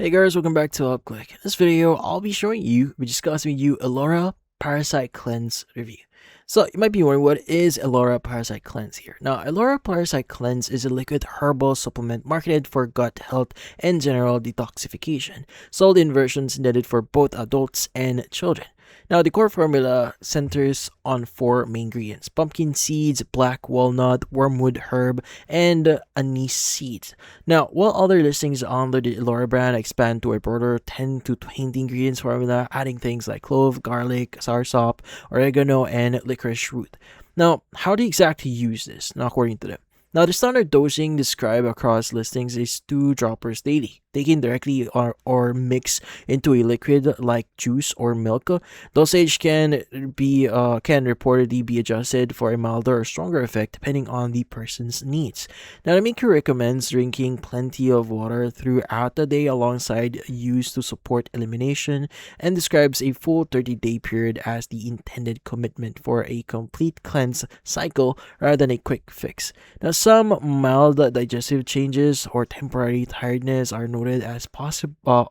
Hey guys, welcome back to Upclick. In this video, I'll be discussing with you Ellora Parasite Cleanse review. So you might be wondering, what is Ellora Parasite Cleanse here? Now, Ellora Parasite Cleanse is a liquid herbal supplement marketed for gut health and general detoxification, sold in versions intended for both adults and children. Now, the core formula centers on four main ingredients: pumpkin seeds, black walnut, wormwood herb, and anise seeds. Now, while other listings under the Ellora brand expand to a broader 10 to 20 ingredients formula, adding things like clove, garlic, soursop, oregano, and licorice root. Now, how do you exactly use this? Now, according to them. Now, the standard dosing described across listings is 2 droppers daily, taken directly or mixed into a liquid like juice or milk. Dosage can reportedly be adjusted for a milder or stronger effect depending on the person's needs. Now, the maker recommends drinking plenty of water throughout the day alongside use to support elimination, and describes a full 30-day period as the intended commitment for a complete cleanse cycle rather than a quick fix. Now, some mild digestive changes or temporary tiredness are noted as possible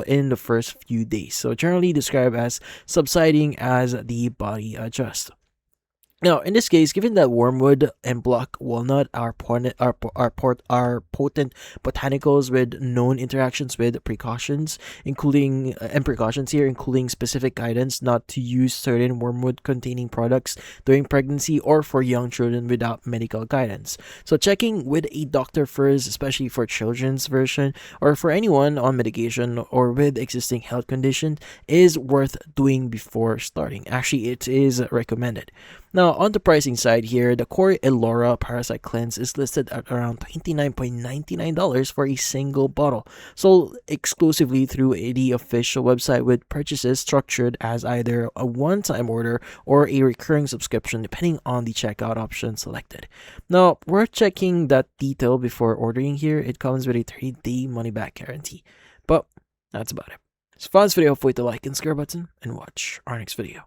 in the first few days, so generally described as subsiding as the body adjusts. Now, in this case, given that wormwood and black walnut are potent botanicals with known interactions with precautions, including specific guidance not to use certain wormwood-containing products during pregnancy or for young children without medical guidance. So, checking with a doctor first, especially for children's version or for anyone on medication or with existing health conditions, is worth doing before starting. Actually, it is recommended. Now, on the pricing side here, the core Ellora Parasite Cleanse is listed at around $29.99 for a single bottle, sold exclusively through the official website, with purchases structured as either a one-time order or a recurring subscription depending on the checkout option selected. Now, worth checking that detail before ordering here. It comes with a 30-day money-back guarantee. But that's about it. So, if you found this video, hopefully hit the like and share button and watch our next video.